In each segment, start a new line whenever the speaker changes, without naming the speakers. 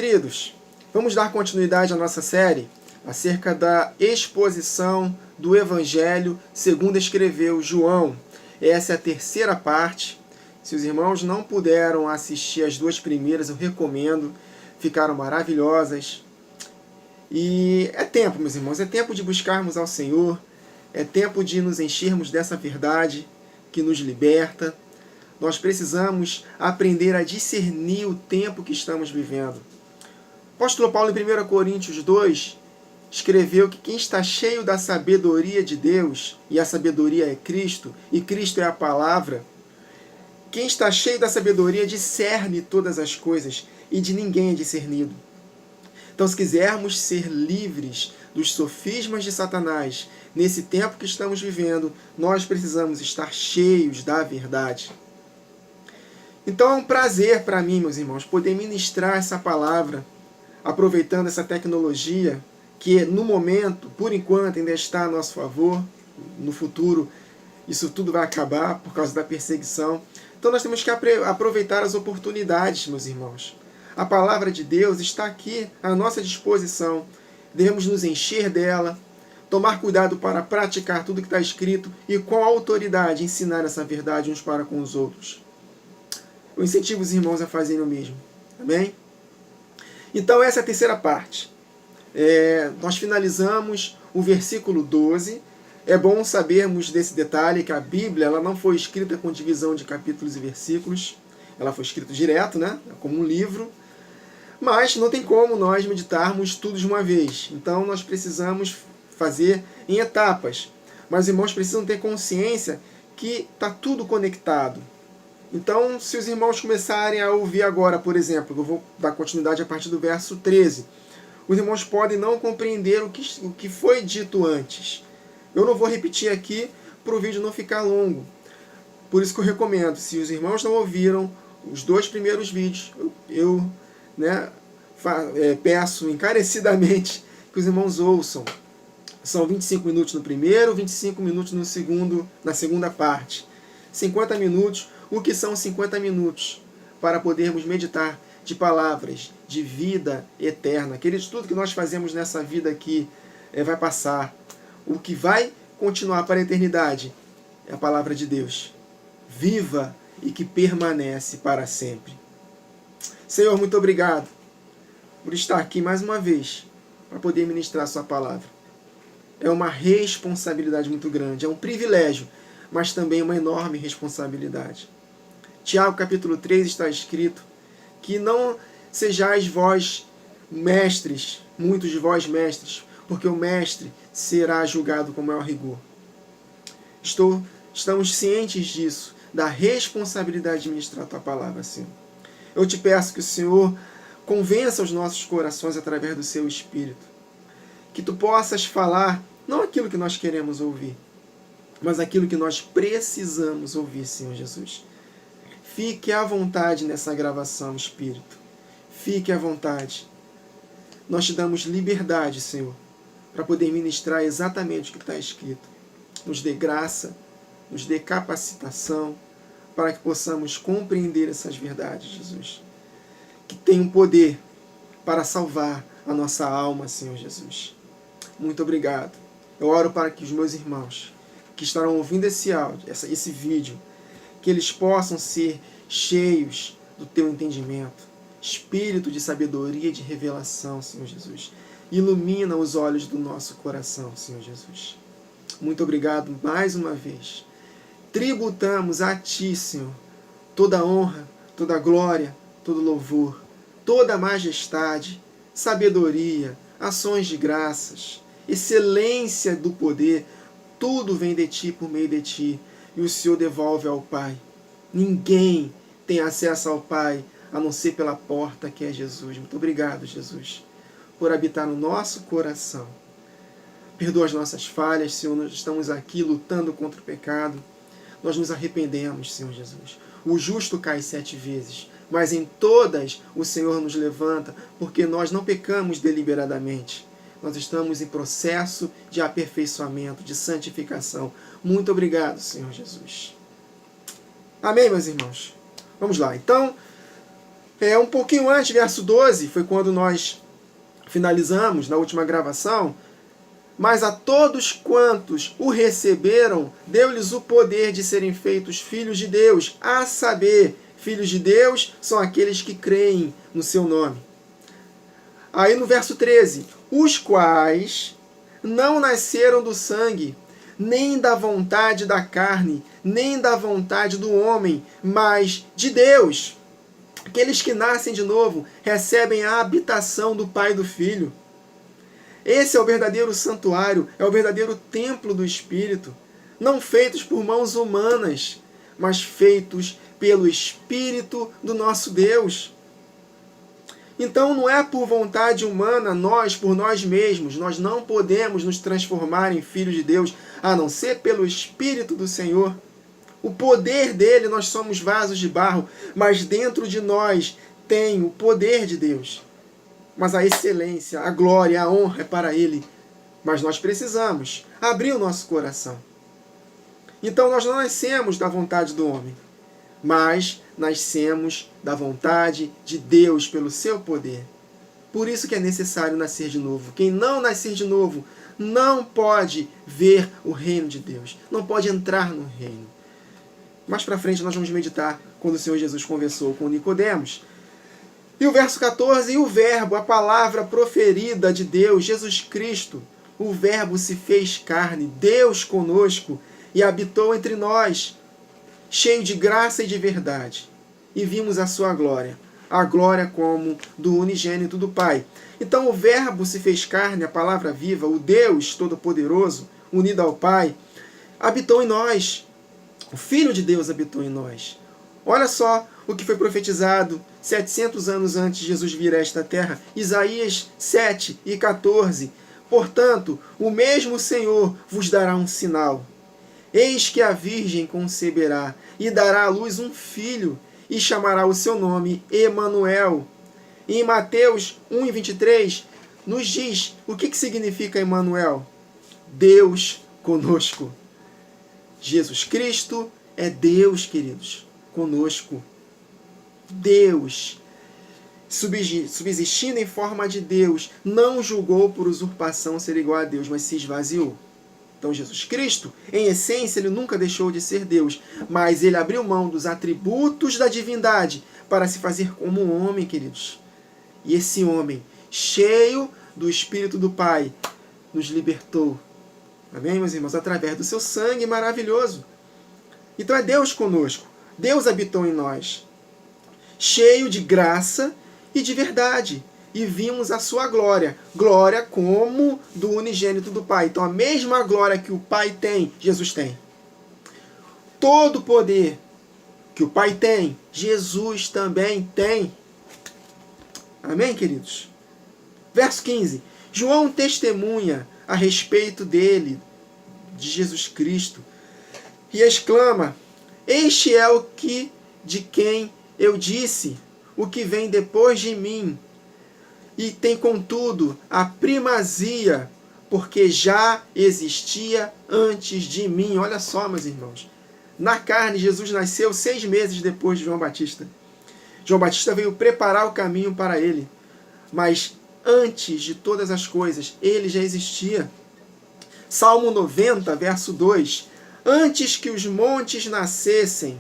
Queridos, vamos dar continuidade à nossa série acerca da exposição do Evangelho segundo escreveu João. Essa é a terceira parte. Se os irmãos não puderam assistir as duas primeiras, eu recomendo. Ficaram maravilhosas. E é tempo, meus irmãos, é tempo de buscarmos ao Senhor, é tempo de nos enchermos dessa verdade que nos liberta. Nós precisamos aprender a discernir o tempo que estamos vivendo. O apóstolo Paulo, em 1 Coríntios 2, escreveu que quem está cheio da sabedoria de Deus, e a sabedoria é Cristo, e Cristo é a palavra, quem está cheio da sabedoria discerne todas as coisas, e de ninguém é discernido. Então, se quisermos ser livres dos sofismas de Satanás, nesse tempo que estamos vivendo, nós precisamos estar cheios da verdade. Então, é um prazer para mim, meus irmãos, poder ministrar essa palavra, aproveitando essa tecnologia que no momento, por enquanto, ainda está a nosso favor. No futuro isso tudo vai acabar por causa da perseguição. Então nós temos que aproveitar as oportunidades, meus irmãos. A palavra de Deus está aqui à nossa disposição. Devemos nos encher dela, tomar cuidado para praticar tudo que está escrito e com autoridade ensinar essa verdade uns para com os outros. Eu incentivo os irmãos a fazerem o mesmo. Amém? Então essa é a terceira parte. Nós finalizamos o versículo 12. É bom sabermos desse detalhe que a Bíblia ela não foi escrita com divisão de capítulos e versículos. Ela foi escrita direto, né? Como um livro. Mas não tem como nós meditarmos tudo de uma vez. Então nós precisamos fazer em etapas. Mas os irmãos precisam ter consciência que está tudo conectado. Então, se os irmãos começarem a ouvir agora, por exemplo, eu vou dar continuidade a partir do verso 13, os irmãos podem não compreender o que foi dito antes. Eu não vou repetir aqui para o vídeo não ficar longo. Por isso que eu recomendo, se os irmãos não ouviram os dois primeiros vídeos, eu peço encarecidamente que os irmãos ouçam. São 25 minutos no primeiro, 25 minutos no segundo, na segunda parte. 50 minutos. O que são 50 minutos para podermos meditar de palavras de vida eterna. Queridos, tudo que nós fazemos nessa vida aqui vai passar. O que vai continuar para a eternidade é a palavra de Deus, viva e que permanece para sempre. Senhor, muito obrigado por estar aqui mais uma vez para poder ministrar a sua palavra. É uma responsabilidade muito grande, é um privilégio, mas também uma enorme responsabilidade. Tiago capítulo 3 está escrito que não sejais vós mestres, muitos de vós mestres, porque o mestre será julgado com maior rigor. Estamos cientes disso, da responsabilidade de ministrar a tua palavra, Senhor. Eu te peço que o Senhor convença os nossos corações através do seu Espírito. Que tu possas falar, não aquilo que nós queremos ouvir, mas aquilo que nós precisamos ouvir, Senhor Jesus. Fique à vontade nessa gravação, Espírito. Fique à vontade. Nós te damos liberdade, Senhor, para poder ministrar exatamente o que está escrito. Nos dê graça, nos dê capacitação, para que possamos compreender essas verdades, Jesus. Que tem um poder para salvar a nossa alma, Senhor Jesus. Muito obrigado. Eu oro para que os meus irmãos que estarão ouvindo esse áudio, esse vídeo, que eles possam ser cheios do teu entendimento, espírito de sabedoria e de revelação, Senhor Jesus. Ilumina os olhos do nosso coração, Senhor Jesus. Muito obrigado mais uma vez. Tributamos a Ti, Senhor, toda honra, toda glória, todo louvor, toda majestade, sabedoria, ações de graças, excelência do poder, tudo vem de Ti, por meio de Ti, e o Senhor devolve ao Pai. Ninguém tem acesso ao Pai, a não ser pela porta que é Jesus. Muito obrigado, Jesus, por habitar no nosso coração. Perdoa as nossas falhas, Senhor, nós estamos aqui lutando contra o pecado. Nós nos arrependemos, Senhor Jesus. O justo cai 7 vezes, mas em todas o Senhor nos levanta, porque nós não pecamos deliberadamente. Nós estamos em processo de aperfeiçoamento, de santificação. Muito obrigado, Senhor Jesus. Amém, meus irmãos? Vamos lá. Então, Um pouquinho antes, verso 12, foi quando nós finalizamos na última gravação. Mas a todos quantos o receberam, deu-lhes o poder de serem feitos filhos de Deus, a saber, filhos de Deus são aqueles que creem no seu nome. Aí no verso 13, os quais não nasceram do sangue, nem da vontade da carne, nem da vontade do homem, mas de Deus. Aqueles que nascem de novo recebem a habitação do Pai e do Filho. Esse é o verdadeiro santuário, é o verdadeiro templo do Espírito, não feitos por mãos humanas, mas feitos pelo Espírito do nosso Deus. Então não é por vontade humana, nós, por nós mesmos, nós não podemos nos transformar em filhos de Deus, a não ser pelo Espírito do Senhor. O poder dele, nós somos vasos de barro, mas dentro de nós tem o poder de Deus. Mas a excelência, a glória, a honra é para Ele. Mas nós precisamos abrir o nosso coração. Então nós não nascemos da vontade do homem, mas nascemos da vontade de Deus pelo seu poder. Por isso que é necessário nascer de novo. Quem não nascer de novo não pode ver o reino de Deus, não pode entrar no reino. Mais para frente nós vamos meditar quando o Senhor Jesus conversou com Nicodemos. E o verso 14, e o verbo, a palavra proferida de Deus, Jesus Cristo, o verbo se fez carne, Deus conosco, e habitou entre nós, cheio de graça e de verdade. E vimos a sua glória, a glória como do unigênito do Pai. Então o verbo se fez carne, a palavra viva, o Deus Todo-Poderoso, unido ao Pai, habitou em nós. O Filho de Deus habitou em nós. Olha só o que foi profetizado 700 anos antes de Jesus vir a esta terra. Isaías 7 e 14. Portanto, o mesmo Senhor vos dará um sinal. Eis que a Virgem conceberá e dará à luz um filho, e chamará o seu nome Emanuel. E em Mateus 1 e 23, nos diz o que significa Emanuel. Deus conosco. Jesus Cristo é Deus, queridos, conosco. Deus, subsistindo em forma de Deus, não julgou por usurpação ser igual a Deus, mas se esvaziou. Então Jesus Cristo, em essência, ele nunca deixou de ser Deus, mas ele abriu mão dos atributos da divindade para se fazer como um homem, queridos. E esse homem, cheio do Espírito do Pai, nos libertou. Amém, meus irmãos? Através do seu sangue maravilhoso. Então é Deus conosco. Deus habitou em nós, cheio de graça e de verdade. E vimos a sua glória. Glória como do unigênito do Pai. Então a mesma glória que o Pai tem, Jesus tem. Todo o poder que o Pai tem, Jesus também tem. Amém, queridos? Verso 15. João testemunha a respeito dele, de Jesus Cristo, e exclama: este é o que de quem eu disse, o que vem depois de mim, e tem contudo a primazia, porque já existia antes de mim. Olha só, meus irmãos, na carne Jesus nasceu 6 meses depois de João Batista. João Batista veio preparar o caminho para ele, mas antes de todas as coisas, ele já existia. Salmo 90, verso 2. Antes que os montes nascessem,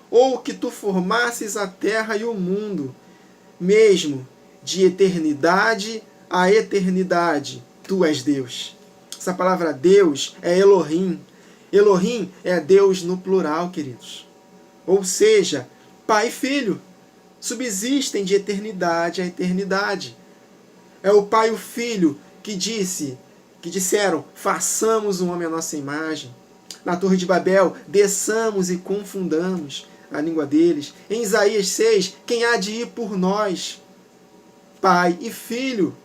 ou que tu formasses a terra e o mundo, mesmo de eternidade a eternidade, tu és Deus. Essa palavra Deus é Elohim. Elohim é Deus no plural, queridos. Ou seja, Pai e Filho subsistem de eternidade a eternidade. É o Pai e o Filho que disseram, façamos um homem à nossa imagem. Na Torre de Babel, desçamos e confundamos a língua deles. Em Isaías 6, quem há de ir por nós? Pai e Filho.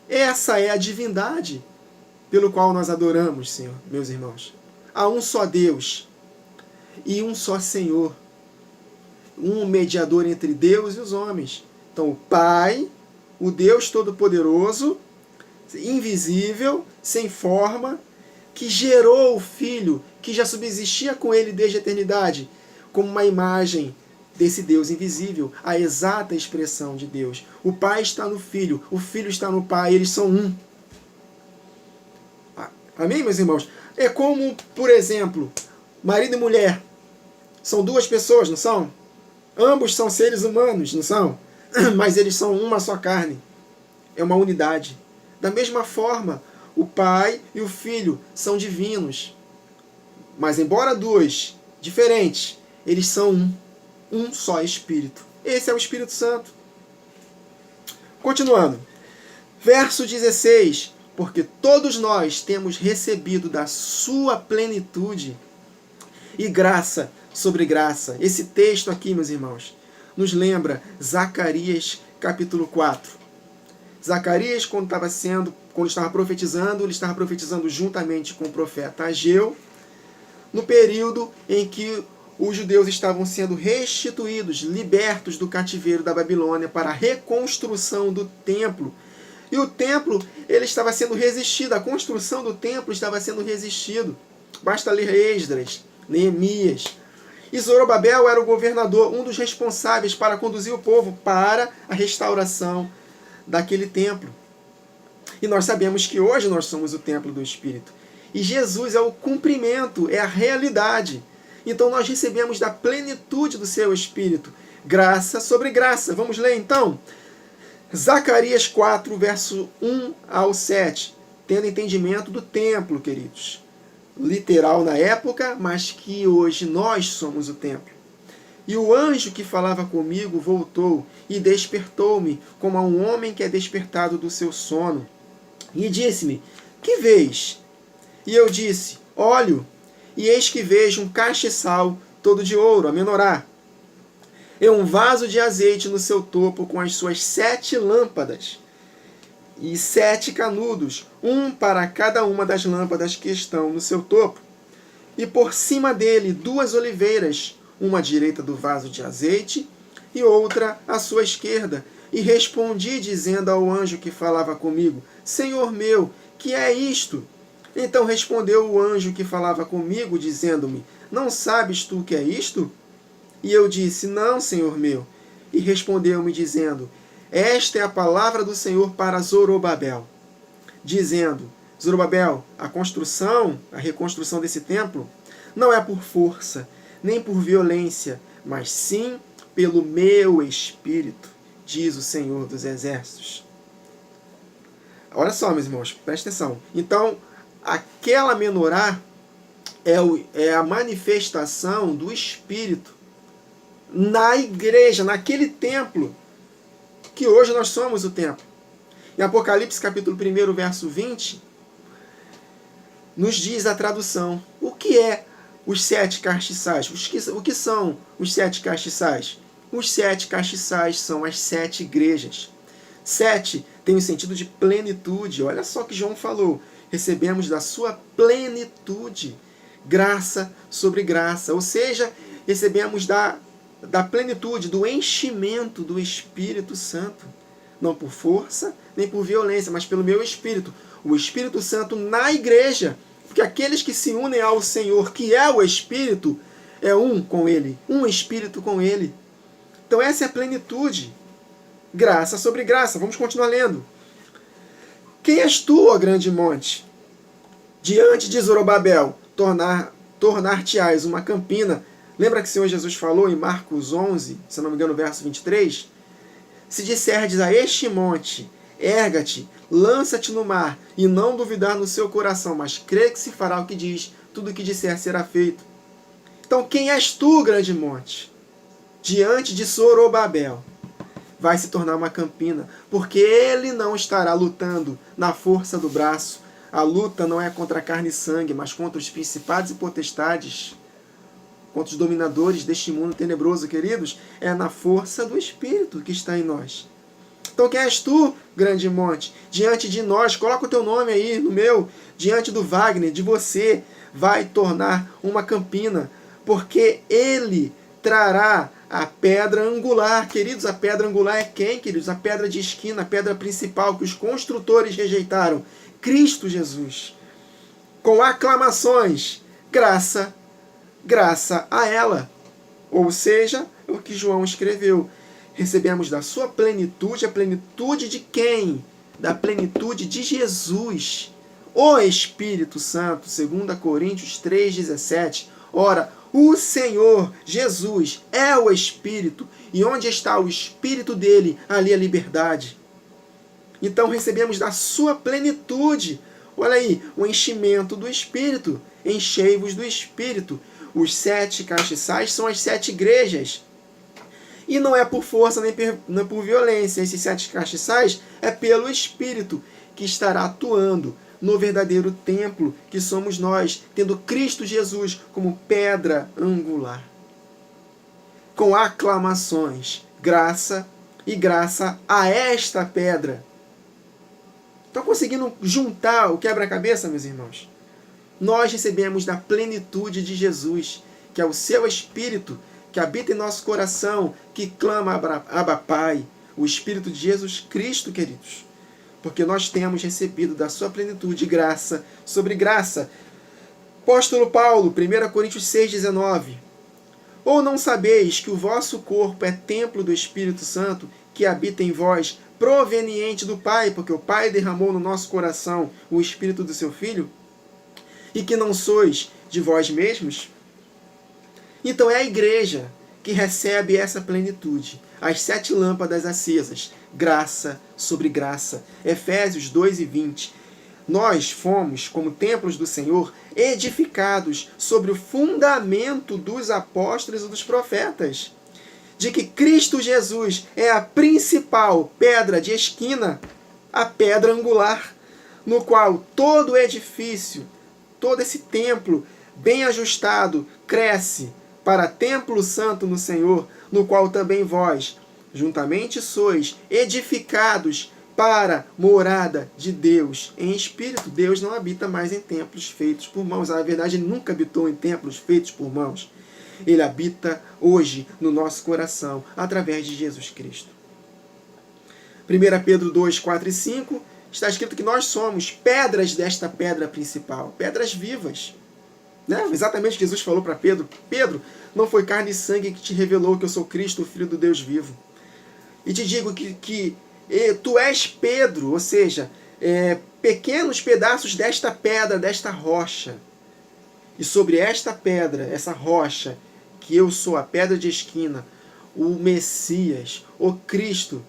Essa é a divindade pelo qual nós adoramos, Senhor, meus irmãos. Há um só Deus e um só Senhor. Um mediador entre Deus e os homens. Então o Pai, o Deus Todo-Poderoso, invisível, sem forma, que gerou o Filho, que já subsistia com ele desde a eternidade, como uma imagem desse Deus invisível, a exata expressão de Deus. O Pai está no Filho, o Filho está no Pai, eles são um. Amém, meus irmãos? É como, por exemplo, marido e mulher. São duas pessoas, não são? Ambos são seres humanos, não são? Mas eles são uma só carne. É uma unidade. Da mesma forma, o Pai e o Filho são divinos. Mas embora dois, diferentes, eles são um só Espírito. Esse é o Espírito Santo. Continuando. Verso 16. Porque todos nós temos recebido da sua plenitude e graça sobre graça. Esse texto aqui, meus irmãos, nos lembra Zacarias capítulo 4. Zacarias, quando estava profetizando, ele estava profetizando juntamente com o profeta Ageu, no período em que os judeus estavam sendo restituídos, libertos do cativeiro da Babilônia para a reconstrução do templo. E o templo, ele estava sendo resistido, a construção do templo estava sendo resistido. Basta ler Esdras, Neemias. E Zorobabel era o governador, um dos responsáveis para conduzir o povo para a restauração daquele templo. E nós sabemos que hoje nós somos o templo do Espírito. E Jesus é o cumprimento, é a realidade. Então nós recebemos da plenitude do seu Espírito. Graça sobre graça. Vamos ler então? Zacarias 4, verso 1 ao 7. Tendo entendimento do templo, queridos. Literal na época, mas que hoje nós somos o templo. E o anjo que falava comigo voltou e despertou-me, como a um homem que é despertado do seu sono. E disse-me, que vês? E eu disse, olho, e eis que vejo um castiçal todo de ouro, a menorá. E um vaso de azeite no seu topo com as suas 7 lâmpadas e 7 canudos, um para cada uma das lâmpadas que estão no seu topo. E por cima dele 2 oliveiras, uma à direita do vaso de azeite e outra à sua esquerda. E respondi dizendo ao anjo que falava comigo, Senhor meu, que é isto? Então respondeu o anjo que falava comigo, dizendo-me, não sabes tu o que é isto? E eu disse, não, Senhor meu. E respondeu-me dizendo, esta é a palavra do Senhor para Zorobabel, dizendo, Zorobabel, a reconstrução desse templo, não é por força, nem por violência, mas sim pelo meu Espírito, diz o Senhor dos Exércitos. Olha só, meus irmãos, presta atenção. Então, aquela menorá é a manifestação do Espírito na igreja, naquele templo, que hoje nós somos o templo. Em Apocalipse capítulo 1, verso 20, nos diz a tradução. O que é os 7 castiçais? O que são os 7 castiçais? Os 7 castiçais são as 7 igrejas. 7 tem o sentido de plenitude. Olha só o que João falou. Recebemos da sua plenitude, graça sobre graça. Ou seja, recebemos da plenitude, do enchimento do Espírito Santo. Não por força, nem por violência, mas pelo meu Espírito. O Espírito Santo na igreja. Porque aqueles que se unem ao Senhor, que é o Espírito, é um com Ele. Um Espírito com Ele. Então essa é a plenitude. Graça sobre graça. Vamos continuar lendo. Quem és tu, ó grande monte? Diante de Zorobabel, tornar-te-ás uma campina. Lembra que o Senhor Jesus falou em Marcos 11, se não me engano, verso 23? Se disserdes a este monte, erga-te, lança-te no mar, e não duvidar no seu coração, mas crê que se fará o que diz, tudo o que disser será feito. Então quem és tu, grande monte? Diante de Zorobabel, vai se tornar uma campina, porque ele não estará lutando na força do braço. A luta não é contra carne e sangue, mas contra os principados e potestades, contra os dominadores deste mundo tenebroso, queridos, é na força do Espírito que está em nós. Então quem és tu, grande monte? Diante de nós, coloca o teu nome aí, no meu, diante do Wagner, de você, vai tornar uma campina, porque ele trará a pedra angular. Queridos, a pedra angular é quem, queridos? A pedra de esquina, a pedra principal que os construtores rejeitaram. Cristo Jesus. Com aclamações, graça a ela. Ou seja, o que João escreveu. Recebemos da sua plenitude, a plenitude de quem? Da plenitude de Jesus, o Espírito Santo, 2 Coríntios 3,17. Ora, o Senhor Jesus é o Espírito, e onde está o Espírito dele, ali a liberdade. Então recebemos da sua plenitude. Olha aí, o enchimento do Espírito. Enchei-vos do Espírito. Os 7 castiçais são as 7 igrejas. E não é por força nem por violência. Esses 7 castiçais é pelo Espírito que estará atuando no verdadeiro templo que somos nós, tendo Cristo Jesus como pedra angular. Com aclamações, graça e graça a esta pedra. Estão conseguindo juntar o quebra-cabeça, meus irmãos? Nós recebemos da plenitude de Jesus, que é o seu Espírito, que habita em nosso coração, que clama Abba Pai, o Espírito de Jesus Cristo, queridos. Porque nós temos recebido da sua plenitude graça sobre graça. Apóstolo Paulo, 1 Coríntios 6,19. Ou não sabeis que o vosso corpo é templo do Espírito Santo, que habita em vós, proveniente do Pai, porque o Pai derramou no nosso coração o Espírito do seu Filho, e que não sois de vós mesmos? Então é a igreja que recebe essa plenitude. As 7 lâmpadas acesas, graça sobre graça. Efésios 2:20. Nós fomos, como templos do Senhor, edificados sobre o fundamento dos apóstolos e dos profetas, de que Cristo Jesus é a principal pedra de esquina, a pedra angular, no qual todo edifício, todo esse templo bem ajustado, cresce para templo santo no Senhor, no qual também vós, juntamente sois edificados para morada de Deus em espírito. Deus não habita mais em templos feitos por mãos. Na verdade, ele nunca habitou em templos feitos por mãos. Ele habita hoje no nosso coração, através de Jesus Cristo. 1 Pedro 2, 4 e 5, está escrito que nós somos pedras desta pedra principal, pedras vivas. Né? Exatamente o que Jesus falou para Pedro. Pedro, não foi carne e sangue que te revelou que eu sou Cristo, o Filho do Deus vivo. E te digo que tu és Pedro, ou seja, pequenos pedaços desta pedra, desta rocha. E sobre esta pedra, essa rocha, que eu sou a pedra de esquina, o Messias, o Cristo,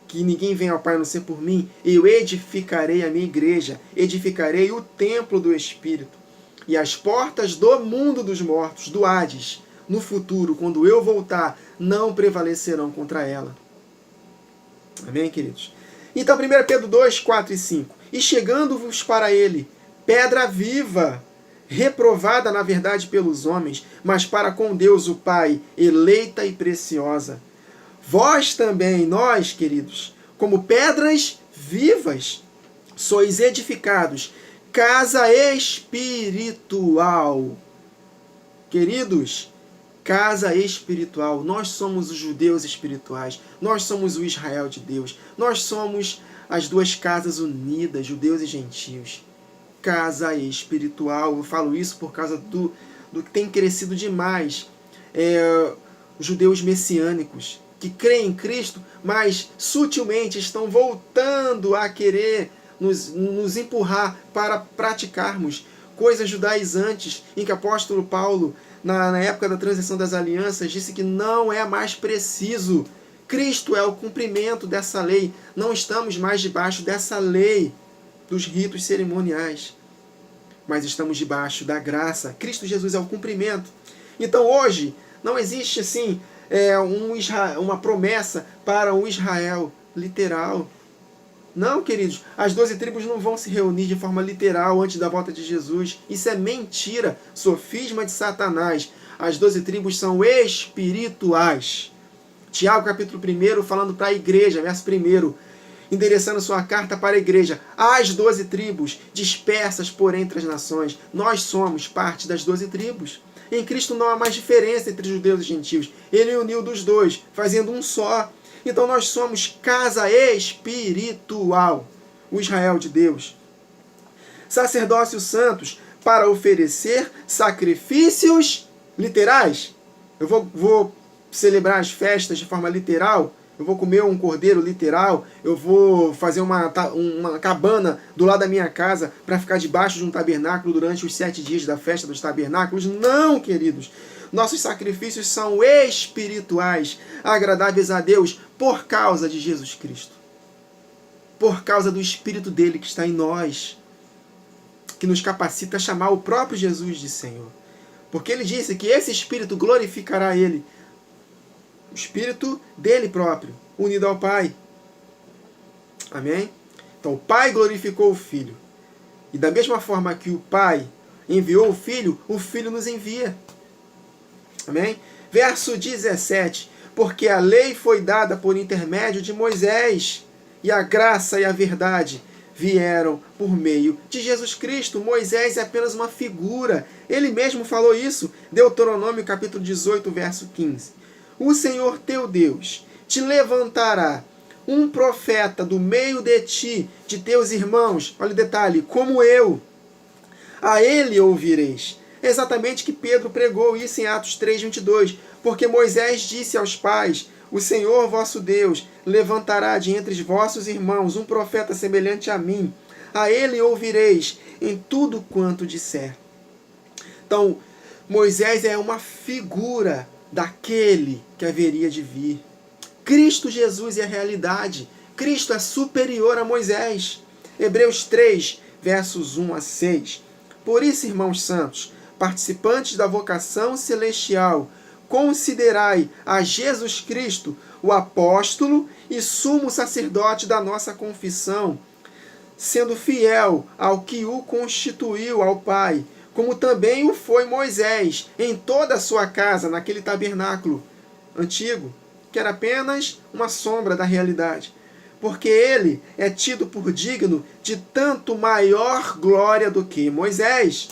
que ninguém vem ao Pai a não ser por mim, eu edificarei a minha igreja, edificarei o templo do Espírito. E as portas do mundo dos mortos, do Hades, no futuro, quando eu voltar, não prevalecerão contra ela. Amém, queridos? Então, 1 Pedro 2, 4 e 5. E chegando-vos para ele, pedra viva, reprovada na verdade pelos homens, mas para com Deus o Pai, eleita e preciosa. Vós também, nós, queridos, como pedras vivas, sois edificados, casa espiritual. Queridos, casa espiritual. Nós somos os judeus espirituais. Nós somos o Israel de Deus. Nós somos as duas casas unidas, judeus e gentios. Casa espiritual. Eu falo isso por causa do que tem crescido demais. Os judeus messiânicos, que creem em Cristo, mas sutilmente estão voltando a querer nos empurrar para praticarmos coisas judaizantes, em que o apóstolo Paulo, na época da transição das alianças, disse que não é mais preciso. Cristo é o cumprimento dessa lei. Não estamos mais debaixo dessa lei dos ritos cerimoniais, mas estamos debaixo da graça. Cristo Jesus é o cumprimento. Então hoje não existe assim uma promessa para um Israel literal. Não, queridos, as 12 tribos não vão se reunir de forma literal antes da volta de Jesus. Isso é mentira, sofisma de Satanás. As 12 tribos são espirituais. Tiago, capítulo 1, falando para a igreja, verso 1, endereçando sua carta para a igreja. As 12 tribos, dispersas por entre as nações. Nós somos parte das 12 tribos. Em Cristo não há mais diferença entre judeus e gentios. Ele uniu dos dois, fazendo um só. Então nós somos casa espiritual, o Israel de Deus. Sacerdócios santos para oferecer sacrifícios literais. Eu vou celebrar as festas de forma literal, eu vou comer um cordeiro literal, eu vou fazer uma cabana do lado da minha casa para ficar debaixo de um tabernáculo durante os 7 dias da festa dos tabernáculos. Não, queridos. Nossos sacrifícios são espirituais, agradáveis a Deus por causa de Jesus Cristo. Por causa do Espírito dele que está em nós, que nos capacita a chamar o próprio Jesus de Senhor. Porque ele disse que esse Espírito glorificará ele. O Espírito dele próprio, unido ao Pai. Amém? Então o Pai glorificou o Filho. E da mesma forma que o Pai enviou o Filho nos envia. Amém? Verso 17. Porque a lei foi dada por intermédio de Moisés, e a graça e a verdade vieram por meio de Jesus Cristo. Moisés é apenas uma figura. Ele mesmo falou isso. Deuteronômio capítulo 18, verso 15. O Senhor teu Deus te levantará um profeta do meio de ti, de teus irmãos. Olha o detalhe, como eu. A ele ouvireis. Exatamente que Pedro pregou isso em Atos 3:22. Porque Moisés disse aos pais: o Senhor vosso Deus levantará de entre os vossos irmãos um profeta semelhante a mim. A ele ouvireis em tudo quanto disser. Então, Moisés é uma figura daquele que haveria de vir. Cristo Jesus é a realidade. Cristo é superior a Moisés. Hebreus 3, versos 1 a 6. Por isso, irmãos santos, participantes da vocação celestial, considerai a Jesus Cristo, o apóstolo e sumo sacerdote da nossa confissão, sendo fiel ao que o constituiu ao Pai, como também o foi Moisés em toda a sua casa, naquele tabernáculo antigo, que era apenas uma sombra da realidade. Porque ele é tido por digno de tanto maior glória do que Moisés,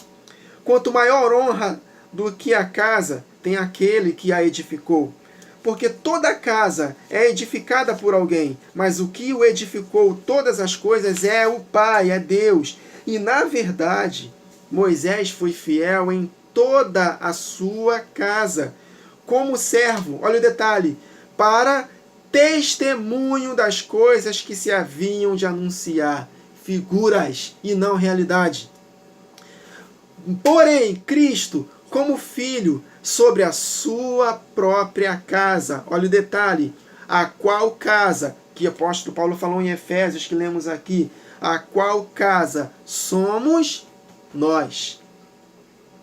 quanto maior honra do que a casa tem aquele que a edificou. Porque toda casa é edificada por alguém, mas o que o edificou todas as coisas é o Pai, é Deus. E na verdade, Moisés foi fiel em toda a sua casa, como servo, olha o detalhe, para testemunho das coisas que se haviam de anunciar, figuras e não realidade. Porém, Cristo, como filho, sobre a sua própria casa. Olha o detalhe. A qual casa, que o apóstolo Paulo falou em Efésios, que lemos aqui, a qual casa somos nós.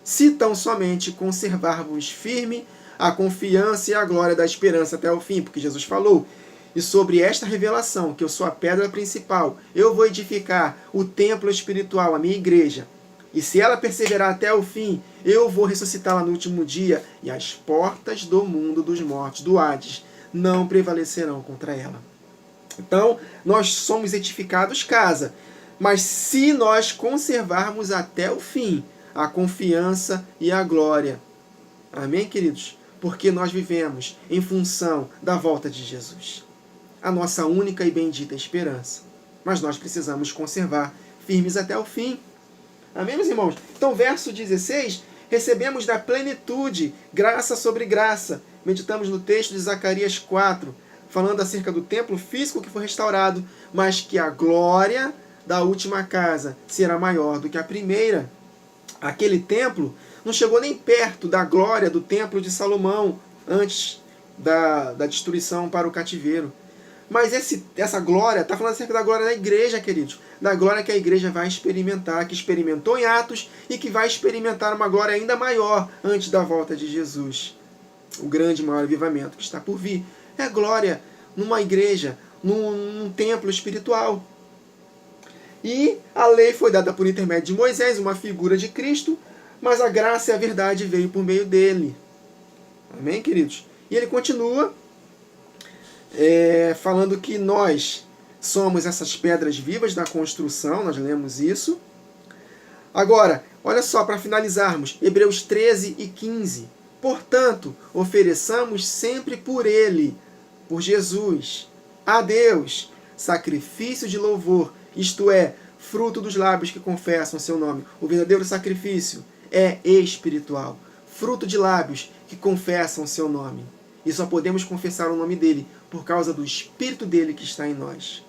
Se tão somente conservarmos firme a confiança e a glória da esperança até o fim, porque Jesus falou, e sobre esta revelação, que eu sou a pedra principal, eu vou edificar o templo espiritual, a minha igreja. E se ela perseverar até o fim, eu vou ressuscitá-la no último dia, e as portas do mundo dos mortos, do Hades, não prevalecerão contra ela. Então, nós somos edificados casa, mas se nós conservarmos até o fim a confiança e a glória. Amém, queridos? Porque nós vivemos em função da volta de Jesus. A nossa única e bendita esperança. Mas nós precisamos conservar firmes até o fim. Amém, meus irmãos? Então, verso 16, recebemos da plenitude, graça sobre graça. Meditamos no texto de Zacarias 4, falando acerca do templo físico que foi restaurado, mas que a glória da última casa será maior do que a primeira. Aquele templo não chegou nem perto da glória do templo de Salomão, antes da destruição para o cativeiro. Mas essa glória, está falando acerca da glória da igreja, queridos. Da glória que a igreja vai experimentar, que experimentou em Atos e que vai experimentar uma glória ainda maior antes da volta de Jesus. O grande maior avivamento que está por vir. É glória numa igreja, num templo espiritual. E a lei foi dada por intermédio de Moisés, uma figura de Cristo, mas a graça e a verdade veio por meio dele. Amém, queridos? E ele continua falando que nós somos essas pedras vivas da construção, nós lemos isso. Agora, olha só, para finalizarmos, Hebreus 13 e 15. Portanto, ofereçamos sempre por ele, por Jesus, a Deus, sacrifício de louvor, isto é, fruto dos lábios que confessam o seu nome. O verdadeiro sacrifício é espiritual, fruto de lábios que confessam o seu nome. E só podemos confessar o nome dele por causa do Espírito dele que está em nós.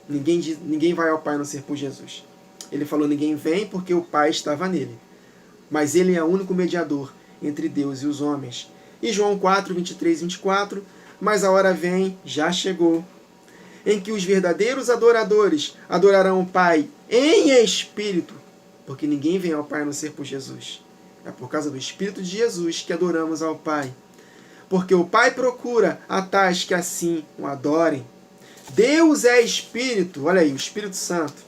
Ninguém vai ao Pai a não ser por Jesus. Ele falou, ninguém vem porque o Pai estava nele. Mas ele é o único mediador entre Deus e os homens. E João 4, 23 e 24, mas a hora vem, já chegou, em que os verdadeiros adoradores adorarão o Pai em espírito, porque ninguém vem ao Pai a não ser por Jesus. É por causa do Espírito de Jesus que adoramos ao Pai. Porque o Pai procura a tais que assim o adorem. Deus é Espírito, olha aí, o Espírito Santo.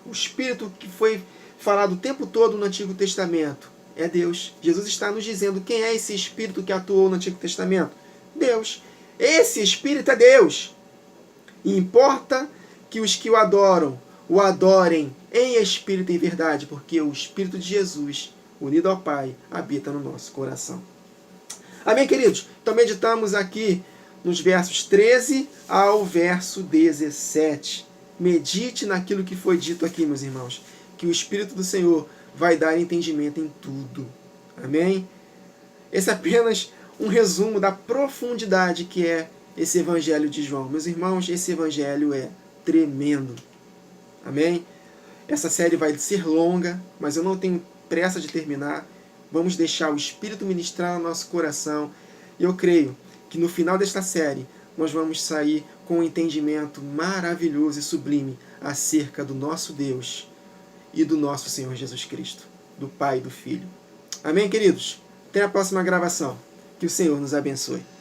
O Espírito que foi falado o tempo todo no Antigo Testamento é Deus. Jesus está nos dizendo quem é esse Espírito que atuou no Antigo Testamento. Deus. Esse Espírito é Deus. E importa que os que o adorem em espírito e em verdade, porque o Espírito de Jesus, unido ao Pai, habita no nosso coração. Amém, queridos? Então meditamos aqui nos versos 13 ao verso 17. Medite naquilo que foi dito aqui, meus irmãos, que o Espírito do Senhor vai dar entendimento em tudo. Amém? Esse é apenas um resumo da profundidade que é esse Evangelho de João. Meus irmãos, esse Evangelho é tremendo. Amém? Essa série vai ser longa, mas eu não tenho pressa de terminar. Vamos deixar o Espírito ministrar no nosso coração. E eu creio que no final desta série nós vamos sair com um entendimento maravilhoso e sublime acerca do nosso Deus e do nosso Senhor Jesus Cristo, do Pai e do Filho. Amém, queridos? Até a próxima gravação. Que o Senhor nos abençoe.